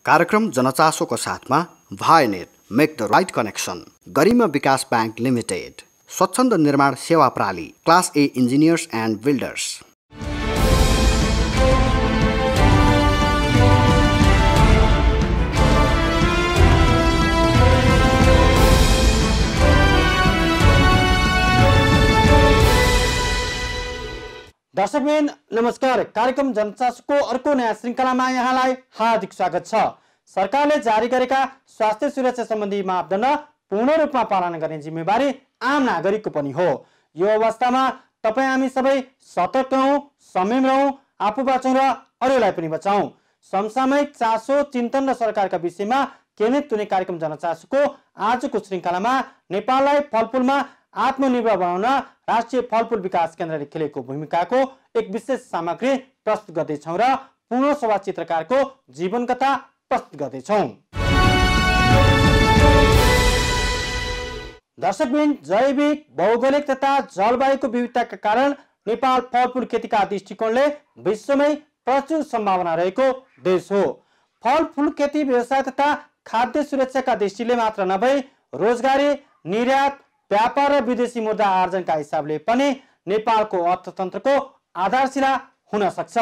कार्यक्रम जनचासोको साथमा Vianet make the right connection, Garima Bikas bank limited, Swachhanda Nirman Sewa प्राली, class A engineers and builders. दर्शकबिन नमस्कार। कार्यक्रम जनचासोको अर्को नयाँ श्रृङ्खलामा यहाँलाई हार्दिक स्वागत छ। सरकारले जारी गरेका स्वास्थ्य सुरक्षा सम्बन्धी मापदण्ड पूर्ण रूपमा पालन गर्ने जिम्मेवारी आम नागरिकको पनि हो। यो अवस्थामा तपाईँ हामी सबै सतर्क रहौँ, संयम रहौँ, आफू बचौँ र अरूलाई पनि बचाउँ। समसामयिक चासो, चिन्तन र सरकारका विषयमा केन्द्रित हुने कार्यक्रम जनचासोको आजको श्रृङ्खलामा नेपाललाई फलफुलमा आत्मनिर्भर बनाउन राष्ट्रिय फलफुल विकास केन्द्रले खेलेको भूमिकाको एक विशेष सामग्री प्रस्तुत गर्दैछौँ र पूर्ण सभा चित्रकारको जीवन कथा प्रस्तुत गर्दैछौँ। दर्शकबिन, जैविक, भौगोलिक तथा जलवायुको विविधताका कारण नेपाल फलफुल खेतीका दृष्टिकोणले विश्वमै प्रचुर सम्भावना रहेको देश हो। फलफुल खेती व्यवसाय तथा खाद्य सुरक्षाका दृष्टिले मात्र नभई रोजगारी, निर्यात, व्यापार र विदेशी मुद्रा आर्जनका हिसाबले पनि नेपालको अर्थतन्त्रको आधारशिला हुन सक्छ।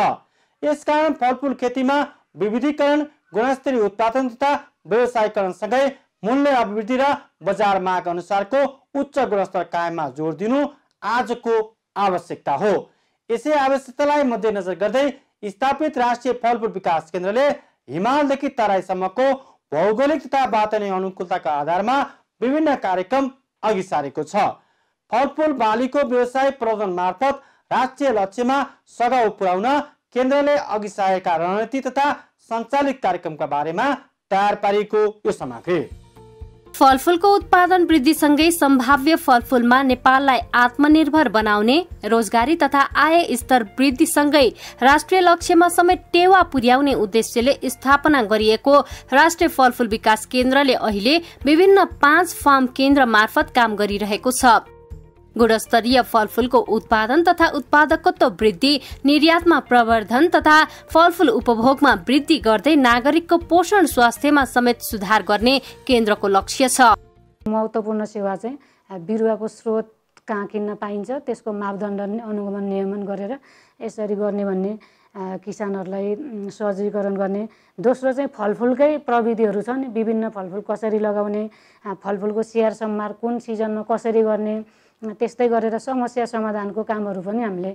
यसकारण फलफुल खेतीमा विविधीकरण, गुणस्तरीय उत्पादन तथा व्यवसायीकरणसँगै मूल्य अभिवृद्धि र बजार माग अनुसारको उच्च गुणस्तर कायममा जोड दिनु आजको आवश्यकता हो। यसै आवश्यकतालाई मध्यनजर गर्दै स्थापित राष्ट्रिय फलफुल विकास केन्द्रले हिमालदेखि तराईसम्मको भौगोलिक तथा वातावरणीय अनुकूलताका आधारमा विभिन्न कार्यक्रम अघि सारेको छ। फलफुल बालीको व्यवसाय प्रवर्धन मार्फत राष्ट्रिय लक्ष्यमा सघाउ पुर्याउन केन्द्रले अघि सारेका रणनीति तथा सञ्चालित कार्यक्रमका बारेमा तयार पारिएको यो सामग्री। फलफुलको उत्पादन वृद्धिसँगै सम्भाव्य फलफुलमा नेपाललाई आत्मनिर्भर बनाउने, रोजगारी तथा आय स्तर वृद्धिसँगै राष्ट्रिय लक्ष्यमा समेत टेवा पुर्याउने उद्देश्यले स्थापना गरिएको राष्ट्रिय फलफुल विकास केन्द्रले अहिले विभिन्न 5 फार्म केन्द्र मार्फत काम गरिरहेको छ। गुणस्तरीय फलफुलको उत्पादन तथा उत्पादकत्व वृद्धि, निर्यातमा प्रवर्धन तथा फलफुल उपभोगमा वृद्धि गर्दै नागरिकको पोषण स्वास्थ्यमा समेत सुधार गर्ने केन्द्रको लक्ष्य छ। महत्त्वपूर्ण सेवा चाहिँ बिरुवाको स्रोत कहाँ किन्न पाइन्छ, त्यसको मापदण्ड अनुगमन नियमन गरेर यसरी गर्ने भन्ने किसानहरूलाई सहजीकरण गर्ने। दोस्रो चाहिँ फलफुलकै प्रविधिहरू छन्, विभिन्न फलफुल कसरी लगाउने, फलफुलको स्याहार सम्हार कुन सिजनमा कसरी गर्ने, त्यस्तै गरेर समस्या समाधानको कामहरू पनि हामीले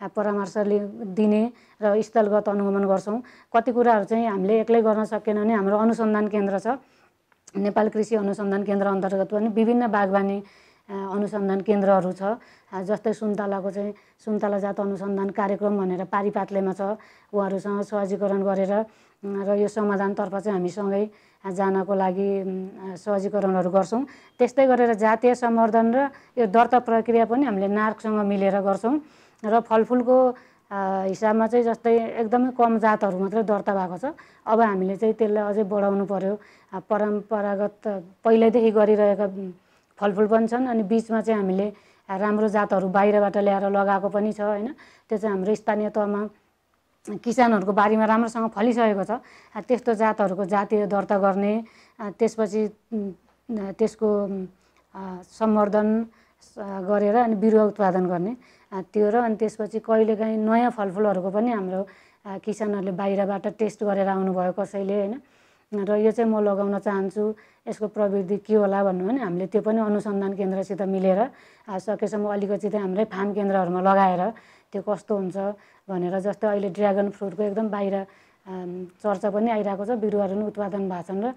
परामर्श दिने र स्थलगत अनुगमन गर्छौँ। कति कुराहरू चाहिँ हामीले एक्लै गर्न सकेन भने हाम्रो अनुसन्धान केन्द्र छ, नेपाल कृषि अनुसन्धान केन्द्र अन्तर्गत पनि विभिन्न बागवानी अनुसन्धान केन्द्रहरू छ। जस्तै सुन्तलाको चाहिँ सुन्तला जात अनुसन्धान कार्यक्रम भनेर पारिपाटलेमा छ, उहाँहरूसँग सहजीकरण गरेर र यो समाधानतर्फ चाहिँ हामीसँगै जानको लागि सहजीकरणहरू गर्छौँ। त्यस्तै गरेर जातीय सम्वर्धन र यो दर्ता प्रक्रिया पनि हामीले नार्कसँग मिलेर गर्छौँ र फलफुलको हिसाबमा चाहिँ जस्तै एकदमै कम जातहरू मात्रै दर्ता भएको छ। अब हामीले चाहिँ त्यसलाई अझै बढाउनु पर्यो। परम्परागत पहिल्यैदेखि गरिरहेका फलफुल पनि छन्, अनि बिचमा चाहिँ हामीले राम्रो जातहरू बाहिरबाट ल्याएर लगाएको पनि छ होइन। त्यो चाहिँ हाम्रो स्थानीय तहमा किसानहरूको बारीमा राम्रोसँग फलिसकेको छ। त्यस्तो जातहरूको जातीय दर्ता गर्ने, त्यसपछि त्यसको सम्वर्धन गरेर अनि बिरुवा उत्पादन गर्ने त्यो र अनि त्यसपछि कहिलेकाहीँ नयाँ फलफुलहरूको पनि हाम्रो किसानहरूले बाहिरबाट टेस्ट गरेर आउनुभयो कसैले होइन। र यो चाहिँ म लगाउन चाहन्छु, यसको प्रविधि के होला भन्नु भने हामीले त्यो पनि अनुसन्धान केन्द्रसित मिलेर सकेसम्म अलिकति चाहिँ हाम्रै फार्म केन्द्रहरूमा लगाएर त्यो कस्तो हुन्छ भनेर। जस्तै अहिले ड्र्यागन फ्रुटको एकदम बाहिर चर्चा पनि आइरहेको छ, बिरुवाहरू पनि उत्पादन भएको छन् र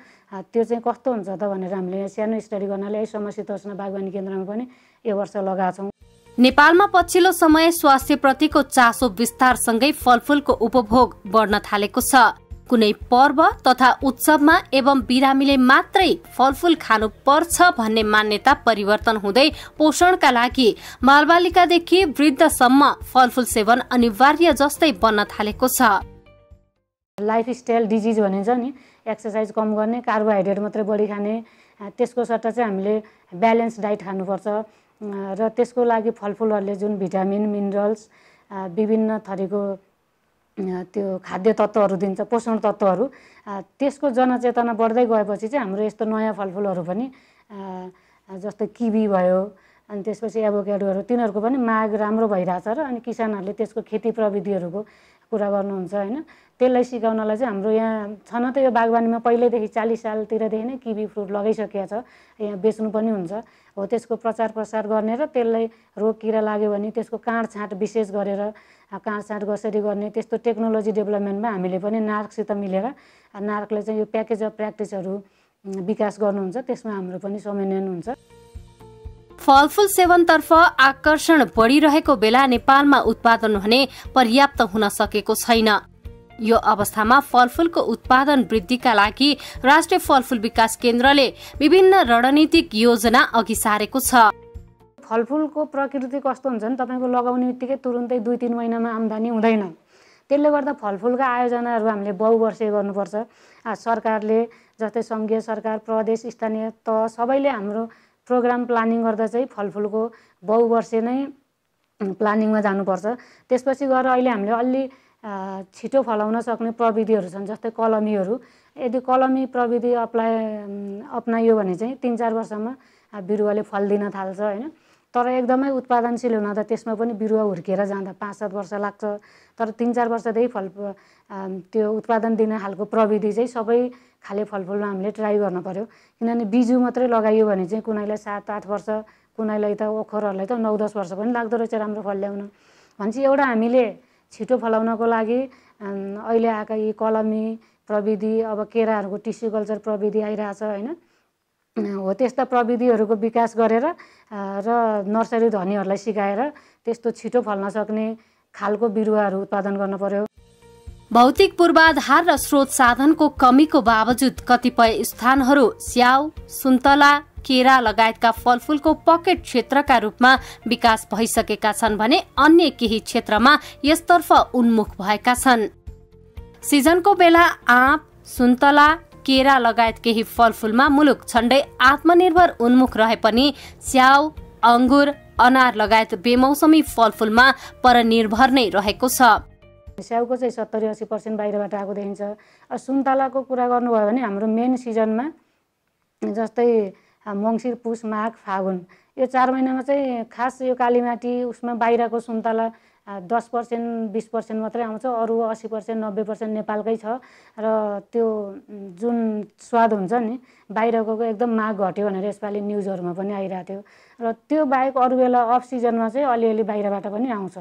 त्यो चाहिँ कस्तो हुन्छ त भनेर हामीले सानो स्टडी गर्नाले यही समशीतोष्ण बागवानी केन्द्रमा पनि यो वर्ष लगाएको छौँ। नेपालमा पछिल्लो समय स्वास्थ्यप्रतिको चासो विस्तारसँगै फलफुलको उपभोग बढ्न थालेको छ। कुनै पर्व तथा उत्सवमा एवं बिरामीले मात्रै फलफुल खानु पर्छ भन्ने मान्यता परिवर्तन हुँदै पोषणका लागि बालबालिकादेखि वृद्धसम्म फलफुल सेवन अनिवार्य जस्तै बन्न थालेको छ। लाइफस्टाइल डिजिज भनिन्छ नि, एक्सर्साइज कम गर्ने, कार्बोहाइड्रेट मात्रै बढी खाने, त्यसको सट्टा चाहिँ हामीले ब्यालेन्स डाइट खानुपर्छ र त्यसको लागि फलफुलहरूले जुन भिटामिन, मिनरल्स, विभिन्न थरीको त्यो खाद्य तत्त्वहरू दिन्छ, पोषण तत्त्वहरू, त्यसको जनचेतना बढ्दै गएपछि चाहिँ हाम्रो यस्तो नयाँ फलफुलहरू पनि जस्तै किवी भयो, अनि त्यसपछि एभोकाडोहरू, तिनीहरूको पनि माग राम्रो भइरहेछ र अनि किसानहरूले त्यसको खेती प्रविधिहरूको कुरा गर्नुहुन्छ होइन। त्यसलाई सिकाउनलाई चाहिँ हाम्रो यहाँ छन त यो बागवानीमा पहिल्यैदेखि 40 सालतिरदेखि नै किवी फ्रुट लगाइसकेको छ, यहाँ बेच्नु पनि हुन्छ हो। त्यसको प्रचार प्रसार गर्ने र त्यसलाई रोग किरा लाग्यो भने त्यसको काँडछाँट विशेष गरेर काँडछाँट कसरी गर्ने त्यस्तो टेक्नोलोजी डेभलपमेन्टमा हामीले पनि नार्कसित मिलेर नार्कले चाहिँ यो प्याकेज अफ प्र्याक्टिसहरू विकास गर्नुहुन्छ, त्यसमा हाम्रो पनि समन्वयन हुन्छ। फलफुल सेवनतर्फ आकर्षण बढिरहेको बेला नेपालमा उत्पादन हुने पर्याप्त हुन सकेको छैन। यो अवस्थामा फलफुलको उत्पादन वृद्धिका लागि राष्ट्रिय फलफुल विकास केन्द्रले विभिन्न रणनीतिक योजना अघि सारेको छ। फलफुलको प्रकृति कस्तो हुन्छ भने तपाईँको लगाउने बित्तिकै तुरुन्तै 2-3 महिनामा आम्दानी हुँदैन। त्यसले गर्दा फलफुलका आयोजनाहरू हामीले बहुवर्षीय गर्नुपर्छ। सरकारले जस्तै सङ्घीय सरकार, प्रदेश, स्थानीय तह सबैले हाम्रो प्रोग्राम प्लानिङ गर्दा चाहिँ फलफुलको बहुवर्षीय नै प्लानिङमा जानुपर्छ। त्यसपछि गएर अहिले हामीले अलि छिटो फलाउन सक्ने प्रविधिहरू छन्, जस्तै कलमीहरू। यदि कलमी प्रविधि अप्नाइयो भने चाहिँ 3-4 वर्षमा बिरुवाले फल दिन थाल्छ होइन। तर एकदमै उत्पादनशील हुन त त्यसमा पनि बिरुवा हुर्केर जाँदा 5-7 वर्ष लाग्छ। तर 3-4 वर्षदेखि त्यो उत्पादन दिने खालको प्रविधि चाहिँ सबै खाले फलफुलमा हामीले ट्राई गर्न पर्यो। किनभने बिजु मात्रै लगाइयो भने चाहिँ कुनैलाई 7-8 वर्ष, कुनैलाई त ओखरहरूलाई त 9-10 वर्ष पनि लाग्दो रहेछ राम्रो फल ल्याउन। भन्छ एउटा हामीले छिटो फलाउनको लागि अहिले आएका यी कलमी प्रविधि, अब केराहरूको टिस्यु कल्चर प्रविधि आइरहेछ होइन हो। त्यस्ता प्रविधिहरूको विकास गरेर र नर्सरी धनीहरूलाई सिकाएर त्यस्तो छिटो फल्न सक्ने खालको बिरुवाहरू उत्पादन गर्न पर्यो। भौतिक पूर्वाधार र स्रोत साधनको कमीको बावजुद कतिपय स्थानहरू स्याउ, सुन्तला, केरा लगायतका फलफुलको पकेट क्षेत्रका रूपमा विकास भइसकेका छन् भने अन्य केही क्षेत्रमा यसतर्फ उन्मुख भएका छन्। सिजनको बेला आँप, सुन्तला, केरा लगायत केही फलफुलमा मुलुक छण्डै आत्मनिर्भर उन्मुख रहे पनि स्याउ, अंगुर, अनार लगायत बेमौसमी फलफुलमा परनिर्भर नै रहेको छ। स्याउको चाहिँ 70-80% बाहिरबाट आएको देखिन्छ। सुन्तलाको कुरा गर्नुभयो भने हाम्रो मेन सिजनमा जस्तै मङ्सिर, पुस, माघ, फागुन यो 4 महिनामा चाहिँ खास यो कालीमाटी उसमा बाहिरको सुन्तला 10%-20% मात्रै आउँछ। अरू 80%-90% नेपालकै छ। र त्यो जुन स्वाद हुन्छ नि बाहिरको एकदम माग घट्यो भनेर यसपालि न्युजहरूमा पनि आइरहेको थियो। र त्यो बाहेक अरू बेला अफ सिजनमा चाहिँ अलिअलि बाहिरबाट पनि आउँछ।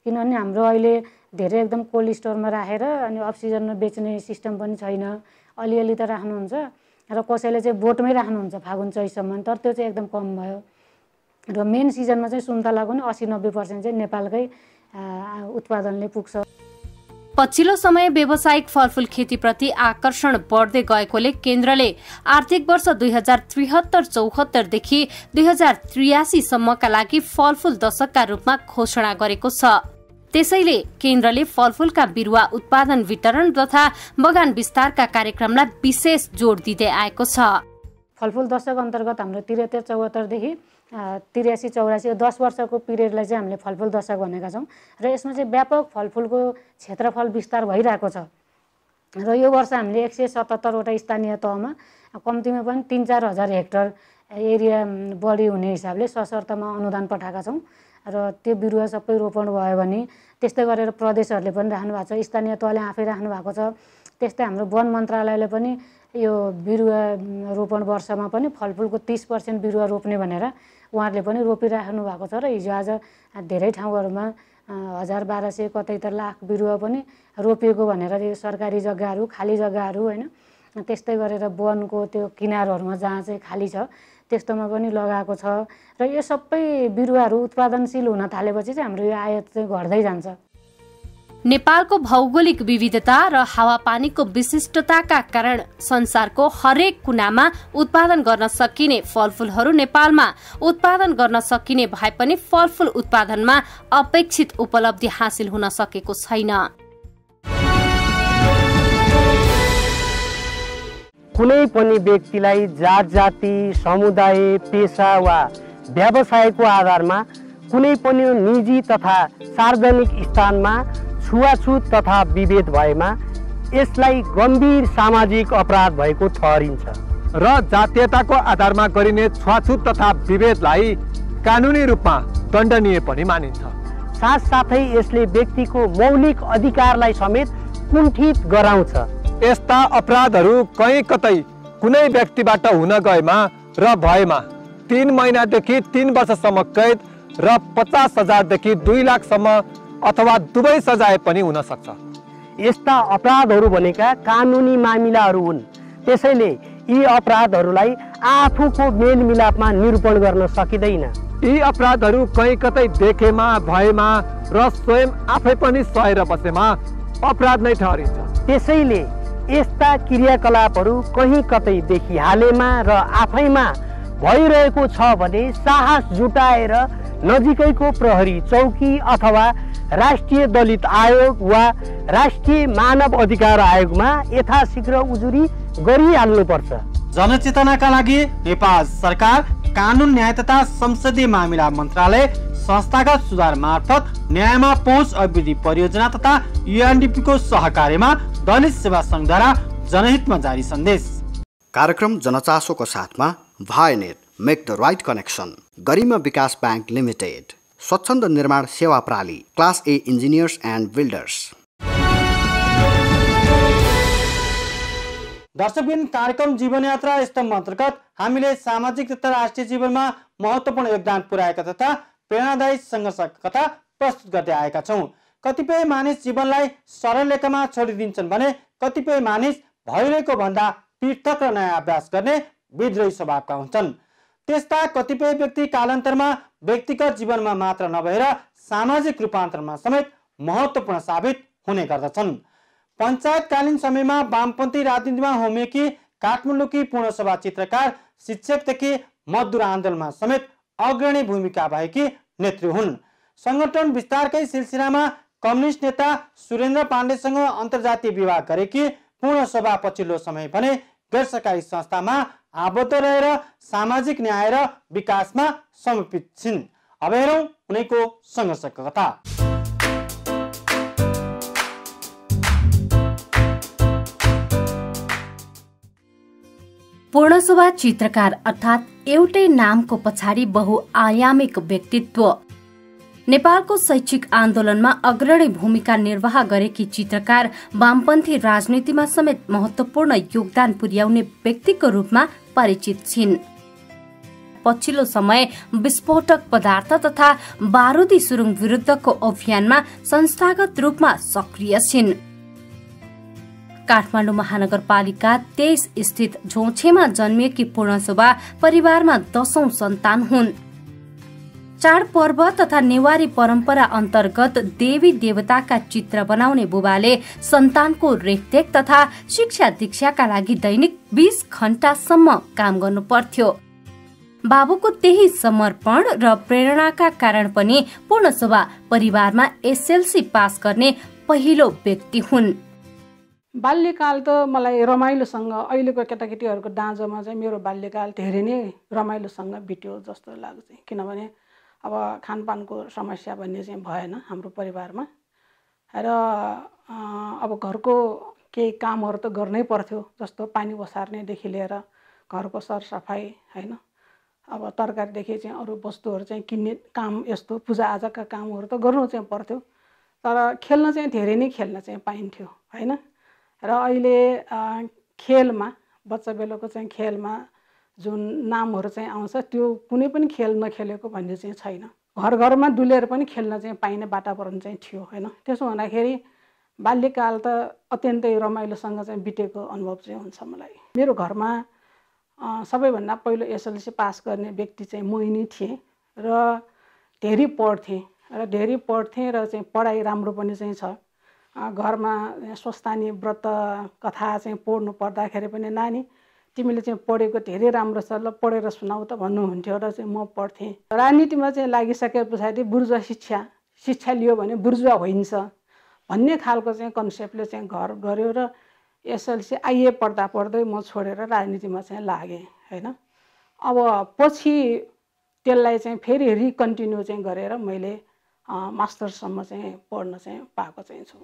किनभने हाम्रो अहिले धेरै एकदम कोल्ड स्टोरमा राखेर अनि अफ सिजनमा बेच्ने सिस्टम पनि छैन। अलिअलि त राख्नुहुन्छ र कसैले चाहिँ बोटमै राख्नुहुन्छ फागुन चैतसम्म, तर त्यो चाहिँ एकदम कम भयो। र मेन सिजनमा चाहिँ सुन्तलाको नि 80-90% चाहिँ नेपालकै उत्पादनले पुग्छ। पछिल्लो समय व्यावसायिक फलफुल खेतीप्रति आकर्षण बढ्दै गएकोले केन्द्रले आर्थिक वर्ष 2073-74 देखि 2083 सम्मका लागि फलफुल दशकका रूपमा घोषणा गरेको छ। त्यसैले केन्द्रले फलफुलका बिरुवा उत्पादन, वितरण तथा बगान विस्तारका कार्यक्रमलाई विशेष जोड दिँदै आएको छ। फलफुल दशक अन्तर्गत हाम्रो 73-74 देखि 83-84 10 वर्षको पिरियडलाई चाहिँ हामीले फलफुल दशक भनेका छौँ। र यसमा चाहिँ व्यापक फलफुलको क्षेत्रफल विस्तार भइरहेको छ। र यो वर्ष हामीले 177वटा स्थानीय तहमा कम्तीमा पनि 3-4 हजार हेक्टर एरिया बढी हुने हिसाबले सशर्तमा अनुदान पठाएका छौँ। र त्यो बिरुवा सबै रोपण भयो भने त्यस्तै गरेर प्रदेशहरूले पनि राख्नु भएको छ, स्थानीय तहले आफै राख्नु भएको छ। त्यस्तै हाम्रो वन मन्त्रालयले पनि यो बिरुवा रोपण वर्षमा पनि फलफुलको 30% बिरुवा रोप्ने भनेर उहाँहरूले पनि रोपिराख्नु भएको छ। र हिजो आज धेरै ठाउँहरूमा 1000-1200 कतै त लाख बिरुवा पनि रोपिएको भनेर यो सरकारी जग्गाहरू, खाली जग्गाहरू होइन, त्यस्तै गरेर वनको त्यो किनारहरूमा जहाँ चाहिँ खाली छ त्यस्तोमा पनि लगाएको छ। र यो सबै बिरुवाहरू उत्पादनशील हुन थालेपछि चाहिँ हाम्रो यो आयात चाहिँ घट्दै जान्छ। नेपालको भौगोलिक विविधता र हावापानीको विशिष्टताका कारण संसारको हरेक कुनामा उत्पादन गर्न सकिने फलफुलहरू नेपालमा उत्पादन गर्न सकिने भए पनि फलफुल उत्पादनमा अपेक्षित उपलब्धि हासिल हुन सकेको छैन। कुनै पनि व्यक्तिलाई जात जाति, समुदाय, पेशा वा व्यवसायको आधारमा कुनै पनि निजी तथा सार्वजनिक स्थानमा छुवाछुत तथा विभेद भएमा यसलाई गम्भीर सामाजिक अपराध भएको ठहरिन्छ र जातीयताको आधारमा गरिने छुवाछुत तथा विभेदलाई कानुनी रूपमा दण्डनीय पनि मानिन्छ। साथसाथै यसले व्यक्तिको मौलिक अधिकारलाई समेत कुण्ठित गराउँछ। यस्ता अपराधहरू कहीँ कतै कुनै व्यक्तिबाट हुन गएमा र भएमा 3 महिनादेखि 3 वर्षसम्म कैद र 50,000 देखि 2 लाखसम्म अथवा दुवै सजाय पनि हुन सक्छ। यस्ता अपराधहरू भनेका कानुनी मामिलाहरू हुन्। त्यसैले यी अपराधहरूलाई आफूको मेलमिलापमा निरूपण गर्न सकिँदैन। यी अपराधहरू कहीँ कतै देखेमा भएमा र स्वयं आफै पनि सहेर बसेमा अपराध नै ठहरिन्छ। त्यसैले यस्ता क्रियाकलापहरू कहीँ कतै देखिहालेमा र आफैमा भइरहेको छ भने साहस जुटाएर नजिकैको प्रहरी चौकी अथवा राष्ट्रिय दलित आयोग वा राष्ट्रिय मानव अधिकार आयोगमा यथाशीघ्र उजुरी गरिहाल्नुपर्छ। जनचेतनाका लागि नेपाल सरकार कानुन न्याय तथा संसदीय मामिला मन्त्रालय संस्थागत सुधार मार्फत न्यायमा पहुँच अभिवृद्धि परियोजना तथा UNDP को सहकार्यमा दलित सेवा संघद्वारा जनहितमा जारी सन्देश। कार्यक्रम जनचासोको साथमा Vianet make the right connection, Garima Bikas bank limited, Swachhanda Nirman Sewa प्रणाली, class A engineers and builders. दर्शकबिन, कार्यक्रम जीवनयात्रा स्तम्भ अन्तर्गत हामीले सामाजिक तथा राष्ट्रिय जीवनमा महत्त्वपूर्ण योगदान पुर्याएका तथा प्रेरणादायी सङ्घर्षका कथा प्रस्तुत गर्दै आएका छौँ। कतिपय मानिस जीवनलाई सरल रेखामा छोडिदिन्छन् भने कतिपय मानिस भइरहेको भन्दा पृथक र नयाँ अभ्यास गर्ने विद्रोही स्वभावका हुन्छन्। त्यस्ता कतिपय व्यक्ति कालान्तरमा व्यक्तिगत जीवनमा मात्र नभएर सामाजिक रूपान्तरमा समेत महत्त्वपूर्ण साबित हुने गर्दछन्। पञ्चायतकालीन समयमा वामपन्थी राजनीतिमा होमिएकी काठमाडौँकी पूर्णसभा चित्रकार, शिक्षकदेखि मजदुर आन्दोलनमा समेत अग्रणी भूमिका भएकी नेत्री हुन्। सङ्गठन विस्तारकै सिलसिलामा कम्युनिस्ट नेता सुरेन्द्र पाण्डेसँग अन्तर्जातीय विवाह गरेकी पूर्णसभा पछिल्लो समय भने गैर सरकारी संस्थामा आबद्ध रहेर सामाजिक न्याय र विकासमा समर्पित छिन्। अब हेरौँ उनैको सङ्घर्षको कथा। पूर्णशोभा चित्रकार अर्थात् एउटै नामको पछाडि बहुआयामिक व्यक्तित्व। नेपालको शैक्षिक आन्दोलनमा अग्रणी भूमिका निर्वाह गरेकी चित्रकार वामपन्थी राजनीतिमा समेत महत्वपूर्ण योगदान पुर्याउने व्यक्तिको रूपमा परिचित छिन्। पछिल्लो समय विस्फोटक पदार्थ तथा बारुदी सुरुङ विरुद्धको अभियानमा संस्थागत रूपमा सक्रिय छिन्। काठमाडौँ महानगरपालिका 23 स्थित झोछेमा जन्मिएकी पूर्णशोभा परिवारमा 10औं सन्तान हुन्। चाडपर्व तथा नेवारी परम्परा अन्तर्गत देवी देवताका चित्र बनाउने बुबाले सन्तानको रेखदेख तथा शिक्षा दीक्षाका लागि दैनिक 20 घण्टासम्म काम गर्नु पर्थ्यो। बाबुको त्यही समर्पण र प्रेरणाका कारण पनि पूर्णशोभा परिवारमा SLC पास गर्ने पहिलो व्यक्ति हुन्। बाल्यकाल त मलाई रमाइलोसँग, अहिलेको केटाकेटीहरूको दाँजोमा चाहिँ मेरो बाल्यकाल धेरै नै रमाइलोसँग बित्यो जस्तो लाग्छ। किनभने अब खानपानको समस्या भन्ने चाहिँ भएन हाम्रो परिवारमा र अब घरको केही कामहरू त गर्नै पर्थ्यो, जस्तो पानी बसार्नेदेखि लिएर घरको सरसफाइ हैन, अब तरकारीदेखि चाहिँ अरू वस्तुहरू चाहिँ किन्ने काम, यस्तो पूजाआजाका कामहरू त गर्नु चाहिँ पर्थ्यो। तर खेल्न चाहिँ धेरै नै खेल्न चाहिँ पाइन्थ्यो हैन। र अहिले खेलमा बच्चा बेलाको चाहिँ खेलमा जुन नामहरू चाहिँ आउँछ त्यो कुनै पनि खेल नखेलेको भन्ने चाहिँ छैन। घर घरमा डुलेर पनि खेल्न चाहिँ पाइने वातावरण चाहिँ थियो हैन। त्यसो हुँदाखेरि बाल्यकाल त अत्यन्तै रमाइलोसँग चाहिँ बितेको अनुभव चाहिँ हुन्छ मलाई। मेरो घरमा सबैभन्दा पहिलो SLC पास गर्ने व्यक्ति चाहिँ मै नै थिएँ र धेरै पढ्थेँ र चाहिँ पढाइ राम्रो पनि चाहिँ छ। घरमा स्वस्थानी व्रत कथा चाहिँ पढ्नु पर्दाखेरि पनि नानी तिमीले चाहिँ पढेको धेरै राम्रो छ, ल पढेर सुनाऊ त भन्नुहुन्थ्यो र चाहिँ म पढ्थेँ। राजनीतिमा चाहिँ लागिसके पछाडि बुर्जुवा शिक्षा लियो भने बुर्जुवा होइन्छ भन्ने खालको चाहिँ कन्सेप्टले चाहिँ घर गऱ्यो र SLC आइए पढ्दा पढ्दै म छोडेर राजनीतिमा चाहिँ लागेँ हैन। अब पछि त्यसलाई चाहिँ फेरि रिकन्टिन्यू चाहिँ गरेर मैले मास्टर्ससम्म चाहिँ पढ्न चाहिँ पाएको चाहिँ छु।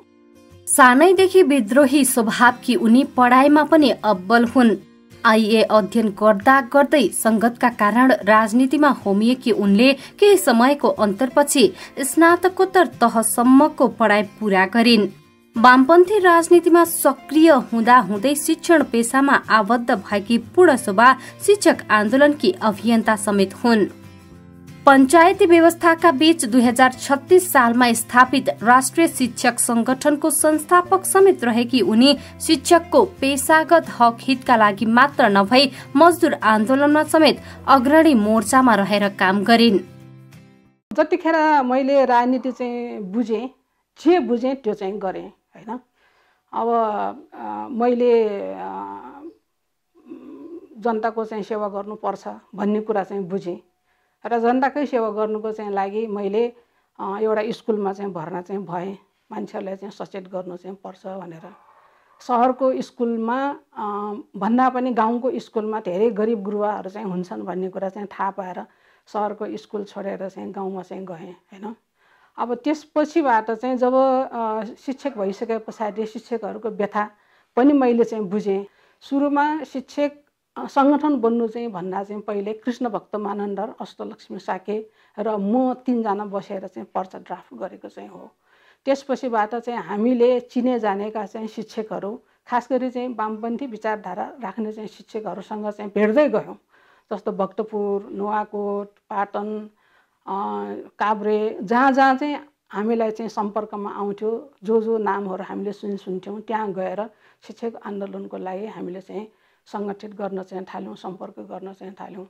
सानैदेखि विद्रोही स्वभावकी उनी पढाइमा पनि अब्बल हुन्। आइए अध्ययन गर्दा गर्दै संगतका कारण राजनीतिमा होमिएकी उनले केही समयको अन्तरपछि स्नातकोत्तर तहसम्मको पढाइ पूरा गरिन्। वामपन्थी राजनीतिमा सक्रिय हुँदा हुँदै शिक्षण पेसामा आबद्ध भएकी पूर्णशोभा शिक्षक आन्दोलनकी अभियन्ता समेत हुन्। पञ्चायती व्यवस्थाका बीच 2036 सालमा स्थापित राष्ट्रिय शिक्षक संगठनको संस्थापक समेत रहेकी उनी शिक्षकको पेशागत हक हितका लागि मात्र नभई मजदुर आन्दोलनमा समेत अग्रणी मोर्चामा रहेर काम गरिन्। जतिखेर मैले राजनीति चाहिँ बुझेँ, जे बुझेँ त्यो चाहिँ गरेँ हैन। अब मैले जनताको चाहिँ सेवा गर्नुपर्छ भन्ने कुरा चाहिँ बुझेँ र जनताकै सेवा गर्नुको चाहिँ लागि मैले एउटा स्कुलमा चाहिँ भर्ना चाहिँ भएँ। मान्छेहरूलाई चाहिँ सचेत गर्नु चाहिँ पर्छ भनेर सहरको स्कुलमा भन्दा पनि गाउँको स्कुलमा धेरै गरिब गुरुवाहरू चाहिँ हुन्छन् भन्ने कुरा चाहिँ थाहा पाएर सहरको स्कुल छोडेर चाहिँ गाउँमा चाहिँ गएँ हैन। अब त्यसपछिबाट चाहिँ जब शिक्षक भइसके पछाडि शिक्षकहरूको व्यथा पनि मैले चाहिँ बुझेँ। सुरुमा शिक्षक संगठन बन्नु चाहिँ भन्दा चाहिँ पहिले कृष्ण भक्त मानन्दर, अष्टलक्ष्मी साके र म 3 जना बसेर चाहिँ पर्चा ड्राफ्ट गरेको चाहिँ हो। त्यसपछिबाट चाहिँ हामीले चिने जानेका चाहिँ शिक्षकहरू, खास गरी चाहिँ वामपन्थी विचारधारा राख्ने चाहिँ शिक्षकहरूसँग चाहिँ भेट्दै गयौँ। जस्तो भक्तपुर, नुवाकोट, पाटन, काभ्रे, जहाँ जहाँ चाहिँ हामीलाई चाहिँ सम्पर्कमा आउँथ्यो, जो नामहरू हामीले सुन्थ्यौँ, त्यहाँ गएर शिक्षक आन्दोलनको लागि हामीले चाहिँ सङ्गठित गर्न चाहिँ थाल्यौँ, सम्पर्क गर्न चाहिँ थाल्यौँ।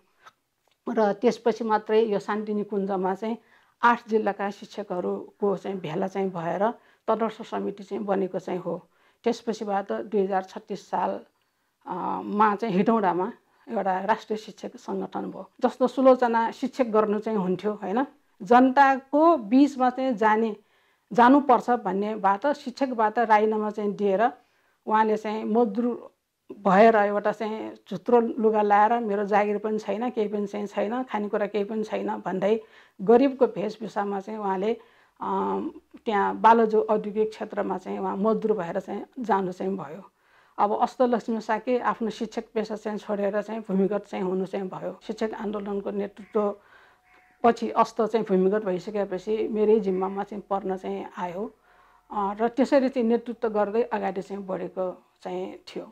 र त्यसपछि मात्रै यो शान्तिनिकुञ्जमा चाहिँ 8 जिल्लाका शिक्षकहरूको चाहिँ भेला चाहिँ भएर तदर्थ समिति चाहिँ बनेको चाहिँ हो। त्यसपछिबाट 2036 सालमा चाहिँ हिटौँडामा एउटा राष्ट्रिय शिक्षक सङ्गठन भयो। जस्तो 16 जना शिक्षक गर्नु चाहिँ हुन्थ्यो हैन। जनताको बिचमा चाहिँ जानुपर्छ भन्नेबाट शिक्षकबाट राजीनामा चाहिँ दिएर उहाँले चाहिँ मजदुर भएर एउटा चाहिँ झुत्रो लुगा लाएर मेरो जागिर पनि छैन, केही पनि चाहिँ छैन, खानेकुरा केही पनि छैन भन्दै गरिबको भेषभूषामा चाहिँ उहाँले त्यहाँ बालजो औद्योगिक क्षेत्रमा चाहिँ उहाँ मजदुर भएर चाहिँ जानु चाहिँ भयो। अब अष्टलक्ष्मी साके आफ्नो शिक्षक पेसा चाहिँ छोडेर चाहिँ भूमिगत चाहिँ हुनु चाहिँ भयो। शिक्षक आन्दोलनको नेतृत्व पछि अस्त चाहिँ भूमिगत भइसकेपछि मेरै जिम्मामा चाहिँ पर्न चाहिँ आयो र त्यसरी चाहिँ नेतृत्व गर्दै अगाडि चाहिँ बढेको चाहिँ थियो।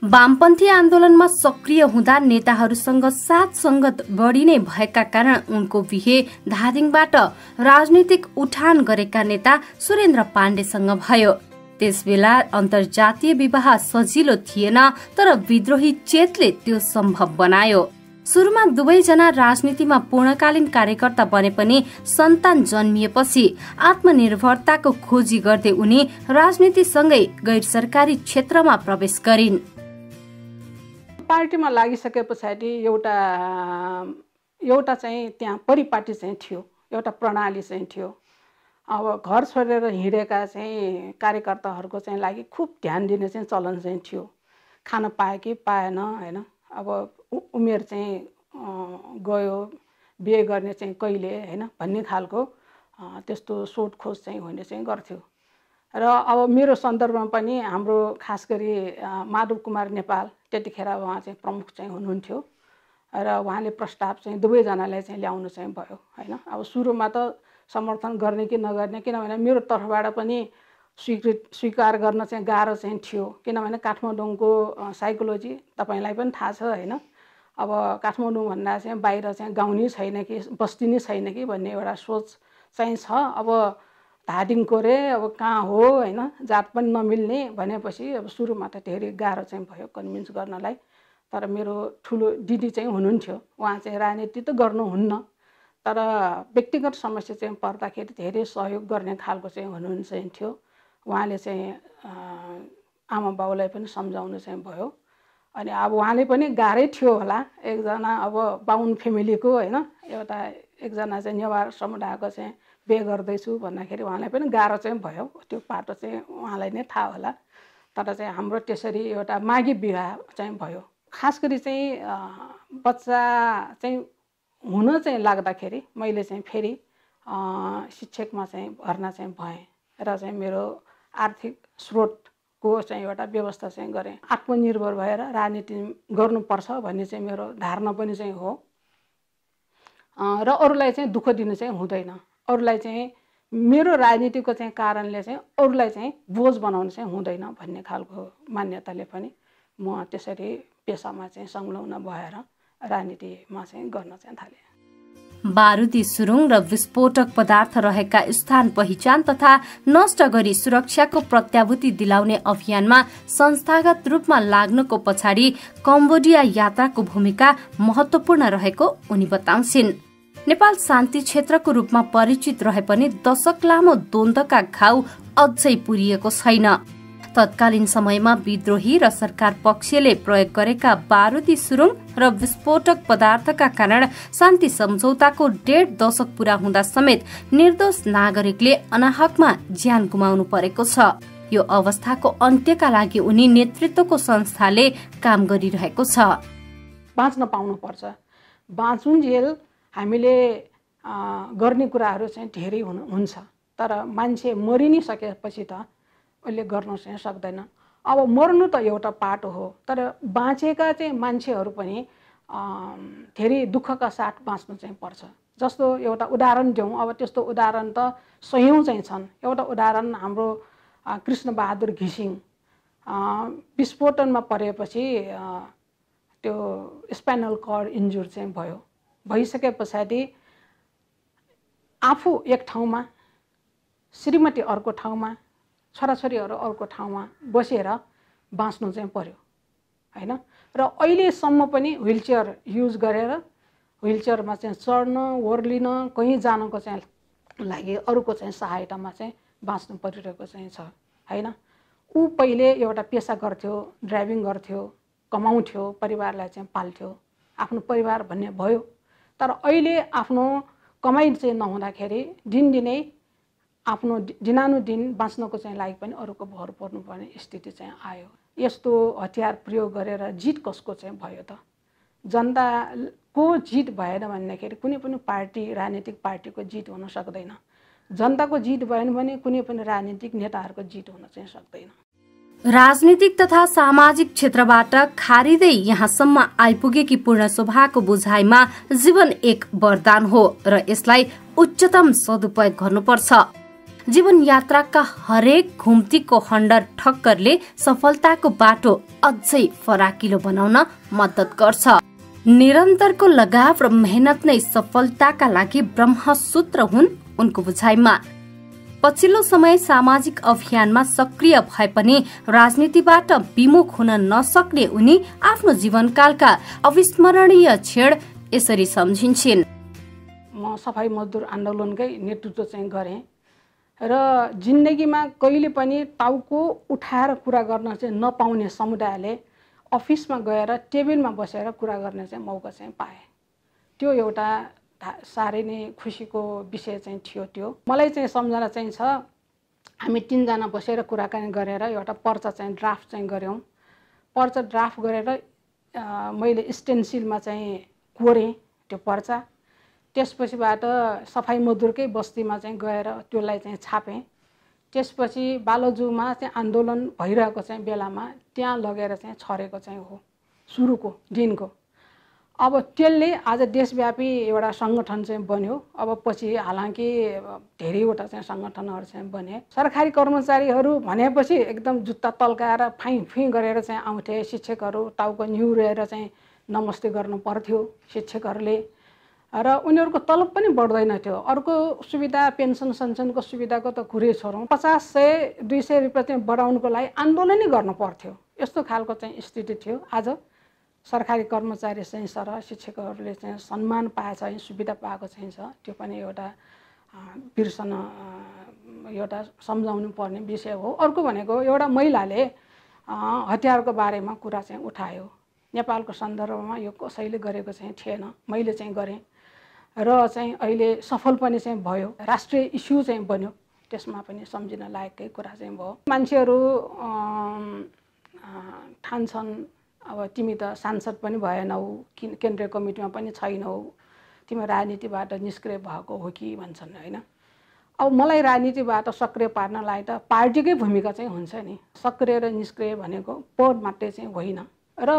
वामपन्थी आन्दोलनमा सक्रिय हुँदा नेताहरूसँग साथ संगत बढी नै भएका कारण उनको बिहे धादिङबाट राजनीतिक उठान गरेका नेता सुरेन्द्र पाण्डेसँग भयो। त्यसबेला अन्तर्जातीय विवाह सजिलो थिएन, तर विद्रोही चेतले त्यो सम्भव बनायो। सुरुमा दुवैजना राजनीतिमा पूर्णकालीन कार्यकर्ता बने पनि सन्तान जन्मिएपछि आत्मनिर्भरताको खोजी गर्दै उनी राजनीतिसँगै गैर सरकारी क्षेत्रमा प्रवेश गरिन्। पार्टीमा लागिसके पछाडि एउटा चाहिँ त्यहाँ परिपाटी चाहिँ थियो, एउटा प्रणाली चाहिँ थियो। अब घर छोडेर हिँडेका चाहिँ कार्यकर्ताहरूको चाहिँ लागि खुब ध्यान दिने चाहिँ चलन चाहिँ थियो। खान पाए कि पाएन हैन। अब उमेर चाहिँ गयो, बिहे गर्ने चाहिँ कहिले हैन भन्ने खालको त्यस्तो सोधखोज चाहिँ हुने चाहिँ गर्थ्यो। र अब मेरो सन्दर्भमा पनि हाम्रो खास गरी माधव कुमार नेपाल त्यतिखेर उहाँ चाहिँ प्रमुख चाहिँ हुनुहुन्थ्यो र उहाँले प्रस्ताव चाहिँ दुवैजनालाई चाहिँ ल्याउनु चाहिँ भयो हैन। अब सुरुमा त समर्थन गर्ने कि नगर्ने, किनभने मेरो तर्फबाट पनि स्वीकार गर्न चाहिँ गाह्रो चाहिँ थियो। किनभने काठमाडौँको साइकोलोजी तपाईँलाई पनि थाहा छ हैन। अब काठमाडौँ भन्दा चाहिँ बाहिर चाहिँ गाउँ नै छैन कि बस्ती नै छैन कि भन्ने एउटा सोच चाहिँ छ। अब धादिङको रे अब कहाँ हो हैन, जात पनि नमिल्ने भनेपछि अब सुरुमा त धेरै गाह्रो चाहिँ भयो कन्भिन्स गर्नलाई। तर मेरो ठुलो दिदी चाहिँ हुनुहुन्थ्यो, उहाँ चाहिँ राजनीति त गर्नुहुन्न, तर व्यक्तिगत समस्या चाहिँ पर्दाखेरि धेरै सहयोग गर्ने खालको चाहिँ हुनुहुन्छ थियो। उहाँले चाहिँ आमा बाउलाई पनि सम्झाउनु चाहिँ भयो। अनि अब उहाँले पनि गाह्रै थियो होला, एकजना अब बाहुन फ्यामिलीको हैन, एकजना चाहिँ नेवार समुदायको चाहिँ बिहे गर्दैछु भन्दाखेरि उहाँलाई पनि गाह्रो चाहिँ भयो। त्यो पाटो चाहिँ उहाँलाई नै थाहा होला। तर चाहिँ हाम्रो त्यसरी एउटा माघी विवाह चाहिँ भयो। खास गरी चाहिँ बच्चा चाहिँ हुन चाहिँ लाग्दाखेरि मैले चाहिँ फेरि शिक्षकमा चाहिँ भर्ना चाहिँ भएँ र चाहिँ मेरो आर्थिक स्रोतको चाहिँ एउटा व्यवस्था चाहिँ गरेँ। आत्मनिर्भर भएर राजनीति गर्नुपर्छ भन्ने चाहिँ मेरो धारणा पनि चाहिँ हो र अरूलाई चाहिँ दुःख दिनु चाहिँ हुँदैन। अरूलाई चाहिँ मेरो राजनीतिको चाहिँ कारणले चाहिँ अरूलाई चाहिँ बोझ बनाउनु चाहिँ हुँदैन भन्ने खालको मान्यताले पनि म त्यसरी पेसामा चाहिँ संलग्न भएर राजनीतिमा चाहिँ गर्न चाहिँ थालेँ। बारुदी सुरुङ र विस्फोटक पदार्थ रहेका स्थान पहिचान तथा नष्ट गरी सुरक्षाको प्रत्याभूति दिलाउने अभियानमा संस्थागत रूपमा लाग्नको पछाडि कम्बोडिया यात्राको भूमिका महत्वपूर्ण रहेको उनी बताउँछिन्। नेपाल शान्ति क्षेत्रको रूपमा परिचित रहे पनि दशक लामो द्वन्द्वका घाउ अझै पुरिएको छैन। तत्कालीन समयमा विद्रोही र सरकार पक्षले प्रयोग गरेका बारुदी सुरुङ र विस्फोटक पदार्थका कारण शान्ति सम्झौताको 1.5 दशक पूरा हुँदा समेत निर्दोष नागरिकले अनाहकमा ज्यान गुमाउनु परेको छ। यो अवस्थाको अन्त्यका लागि उनी नेतृत्वको संस्थाले काम गरिरहेको छ। बाँच्न पाउनु पर्छ। बाँचुन्जेल हामीले गर्ने कुराहरू चाहिँ धेरै हुन्छ, तर मान्छे मरि नै सकेपछि त उसले गर्न चाहिँ सक्दैन। अब मर्नु त एउटा पाटो हो, तर बाँचेका चाहिँ मान्छेहरू पनि धेरै दुःखका साथ बाँच्नु चाहिँ पर्छ। जस्तो एउटा उदाहरण दिउँ, अब त्यस्तो उदाहरण त सयौं चाहिँ छन्। एउटा उदाहरण हाम्रो कृष्णबहादुर घिसिङ विस्फोटनमा परेपछि त्यो स्पाइनल कर्ड इन्जुर चाहिँ भयो। भइसके पछाडि आफू एक ठाउँमा, श्रीमती अर्को ठाउँमा, छोराछोरीहरू अर्को ठाउँमा बसेर बाँच्नु चाहिँ पर्यो हैन। र अहिलेसम्म पनि व्हीलचेयर युज गरेर व्हीलचेयरमा चाहिँ चढ्न ओर्लिन कहीँ जानको चाहिँ लागि अरूको चाहिँ सहायतामा चाहिँ बाँच्नु परिरहेको चाहिँ छ हैन। ऊ पहिले एउटा पेसा गर्थ्यो, ड्राइभिङ गर्थ्यो, कमाउँथ्यो, परिवारलाई चाहिँ पाल्थ्यो, आफ्नो परिवार भन्ने भयो। तर अहिले आफ्नो कमाइ चाहिँ नहुँदाखेरि दिनदिनै आफ्नो दिनानुदिन बाँच्नको चाहिँ लागि पनि अरूको भर पर्नुपर्ने स्थिति चाहिँ आयो। यस्तो हतियार प्रयोग गरेर जित कसको चाहिँ भयो त? जनताको जित भएन भन्दाखेरि कुनै पनि पार्टी, राजनीतिक पार्टीको जित हुन सक्दैन। जनताको जित भएन भने कुनै पनि राजनीतिक नेताहरूको जित हुन चाहिँ सक्दैन। राजनीतिक तथा सामाजिक क्षेत्रबाट खारिँदै यहाँसम्म आइपुगेकी पूर्ण शोभाको बुझाइमा जीवन एक वरदान हो र यसलाई उच्चतम सदुपयोग गर्नुपर्छ। जीवन यात्राका हरेक घुम्तीको हन्डर ठक्करले सफलताको बाटो अझै फराकिलो बनाउन मद्दत गर्छ। निरन्तरको लगाव र मेहनत नै सफलताका लागि ब्रह्मसूत्र हुन् उनको बुझाइमा। पछिल्लो समय सामाजिक अभियानमा सक्रिय भए पनि राजनीतिबाट विमुख हुन नसक्ने उनी आफ्नो जीवनकालका अविस्मरणीय क्षण यसरी सम्झिन्छन्। म सफाई मजदुर आन्दोलनकै नेतृत्व चाहिँ गरेँ र जिन्दगीमा कहिले पनि टाउको उठाएर कुरा गर्न चाहिँ नपाउने समुदायले अफिसमा गएर टेबलमा बसेर कुरा गर्ने चाहिँ मौका चाहिँ पाए। त्यो एउटा साह्रै नै खुसीको विषय चाहिँ थियो। त्यो मलाई चाहिँ सम्झना चाहिँ छ, हामी 3 जना बसेर कुराकानी गरेर एउटा पर्चा चाहिँ ड्राफ्ट चाहिँ गऱ्यौँ। पर्चा ड्राफ्ट गरेर मैले स्टेन्सिलमा चाहिँ कोरेँ त्यो पर्चा। त्यसपछिबाट सफाई मजदुरकै बस्तीमा चाहिँ गएर त्यसलाई चाहिँ छापेँ। त्यसपछि बालजुमा चाहिँ आन्दोलन भइरहेको चाहिँ बेलामा त्यहाँ लगेर चाहिँ छरेको चाहिँ हो सुरुको दिनको। अब त्यसले आज देशव्यापी एउटा सङ्गठन चाहिँ बन्यो। अब पछि हालांकि धेरैवटा चाहिँ सङ्गठनहरू चाहिँ बने। सरकारी कर्मचारीहरू भनेपछि एकदम जुत्ता तल्काएर फाइ फुइ गरेर चाहिँ आउँथे। शिक्षकहरू टाउको निहुरेर चाहिँ नमस्ते गर्नु पर्थ्यो शिक्षकहरूले, र उनीहरूको तलब पनि बढ्दैन थियो। अर्को सुविधा पेन्सन सन्सनको सुविधाको त कुरै छोडौँ, 50, 100, 200 रुपियाँ चाहिँ बढाउनुको लागि आन्दोलनै गर्नु पर्थ्यो। यस्तो खालको चाहिँ स्थिति थियो। आज सरकारी कर्मचारी चाहिँ र शिक्षकहरूले चाहिँ सम्मान पाए चाहिँ सुविधा पाएको चाहिँ छ। त्यो पनि एउटा बिर्सन एउटा सम्झाउनु पर्ने विषय हो। अर्को भनेको एउटा महिलाले हतियारको बारेमा कुरा चाहिँ उठायो। नेपालको सन्दर्भमा यो कसैले गरेको चाहिँ थिएन, मैले चाहिँ गरेँ र चाहिँ अहिले सफल पनि चाहिँ भयो। राष्ट्रिय इस्यु चाहिँ बन्यो, त्यसमा पनि सम्झिन लायककै कुरा चाहिँ भयो। मान्छेहरू ठान्छन् अब तिमी त सांसद पनि भएनौ, केन्द्रीय कमिटीमा पनि छैनौ, तिमी राजनीतिबाट निष्क्रिय भएको हो कि भन्छन् होइन। अब मलाई राजनीतिबाट सक्रिय पार्नलाई त पार्टीकै भूमिका चाहिँ हुन्छ नि। सक्रिय र निष्क्रिय भनेको पद मात्रै चाहिँ होइन र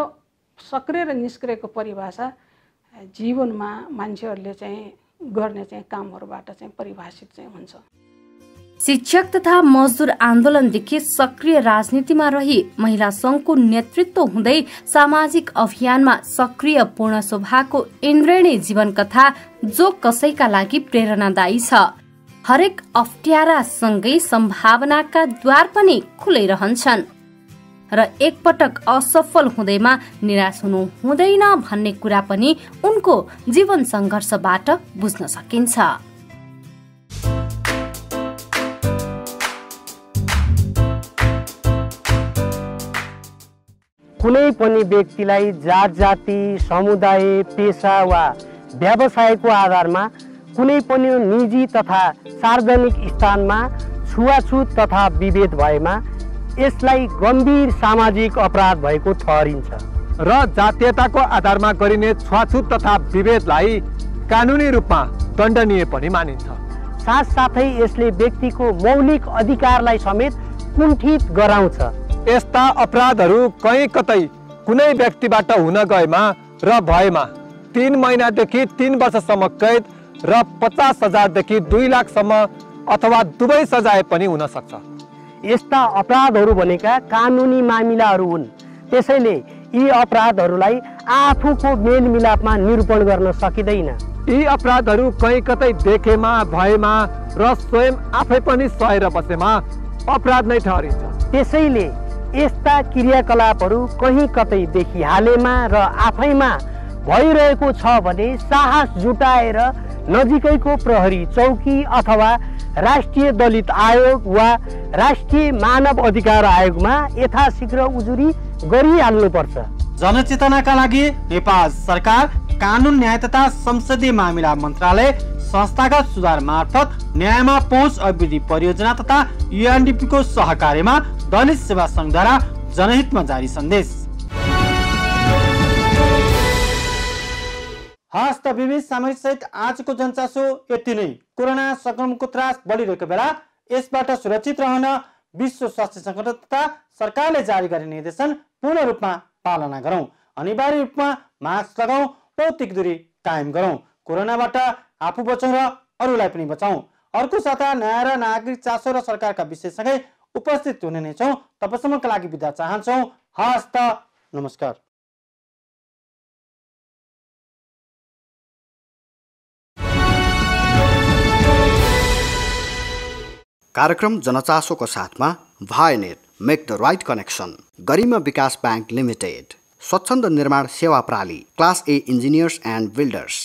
सक्रिय र निष्क्रियको परिभाषा जीवनमा मान्छेहरूले चाहिँ गर्ने चाहिँ कामहरूबाट चाहिँ परिभाषित चाहिँ हुन्छ। शिक्षक तथा मजदुर आन्दोलनदेखि सक्रिय राजनीतिमा रही महिला संघको नेतृत्व हुँदै सामाजिक अभियानमा सक्रिय पूर्ण शोभाको इन्द्रेणी जीवन कथा जो कसैका लागि प्रेरणादायी छ। हरेक अप्ठ्यारा सँगै सम्भावनाका द्वार पनि खुलै रहन्छन् र एकपटक असफल हुँदैमा निराश हुनु हुँदैन भन्ने कुरा पनि उनको जीवन संघर्षबाट बुझ्न सकिन्छ। कुनै पनि व्यक्तिलाई जात जाति समुदाय पेशा वा व्यवसायको आधारमा कुनै पनि निजी तथा सार्वजनिक स्थानमा छुवाछुत तथा विभेद भएमा यसलाई गम्भीर सामाजिक अपराध भएको ठहरिन्छ र जातीयताको आधारमा गरिने छुवाछुत तथा विभेदलाई कानुनी रूपमा दण्डनीय पनि मानिन्छ। साथसाथै यसले व्यक्तिको मौलिक अधिकारलाई समेत कुण्ठित गराउँछ। यस्ता अपराधहरू कहीँ कतै कुनै व्यक्तिबाट हुन गएमा र भएमा 3 महिनादेखि 3 वर्षसम्म कैद र 50,000 देखि 2 लाखसम्म अथवा दुवै सजाय पनि हुन सक्छ। यस्ता अपराधहरू भनेका कानुनी मामिलाहरू हुन्। त्यसैले यी अपराधहरूलाई आफूको मेलमिलापमा निरूपण गर्न सकिँदैन। यी अपराधहरू कहीँ कतै देखेमा भएमा र स्वयं आफै पनि सहेर बसेमा अपराध नै ठहरिन्छ। त्यसैले यस्ता क्रियाकलापहरू कहीँ कतै देखिहालेमा र आफैमा भइरहेको छ भने साहस जुटाएर नजिकैको प्रहरी चौकी अथवा राष्ट्रिय दलित आयोग वा राष्ट्रिय मानव अधिकार आयोगमा यथाशीघ्र उजुरी गरिहाल्नुपर्छ। जनचेतनाका लागि नेपाल सरकार कानुन न्याय तथा संसदीय मामिला मन्त्रालय संस्थागत सुधार मार्फत न्यायमा पहुँच अभिवृद्धि परियोजना तथा UNDP को सहकार्यमा दलित सेवा संघद्वारा जनहितमा जारी सन्देश। हस् त विविध सामग्री सहित आजको जनचासो यति नै। कोरोना संक्रमणको त्रास बढिरहेको बेला यसबाट सुरक्षित रहन विश्व स्वास्थ्य संगठन तथा सरकारले जारी गर्ने निर्देशन पूर्ण रूपमा पालना गरौं। अनिवार्य रूपमा मास्क लगाऊ, भौतिक दूरी कायम गरौं। कोरोनाबाट आफू बचौं र अरूलाई पनि बचाऊ। अर्को साता न्याय र नागरिक चासो र सरकारका विषयसँगै उपस्थित हुने नै छौं। तबसम्मका लागि बिदा चाहन्छौं। हस् त नमस्कार। कार्यक्रम जनचासोको साथमा Vianet make the right connection, Garima Bikas bank limited, Swachhanda Nirman Sewa प्राली, class A engineers and builders.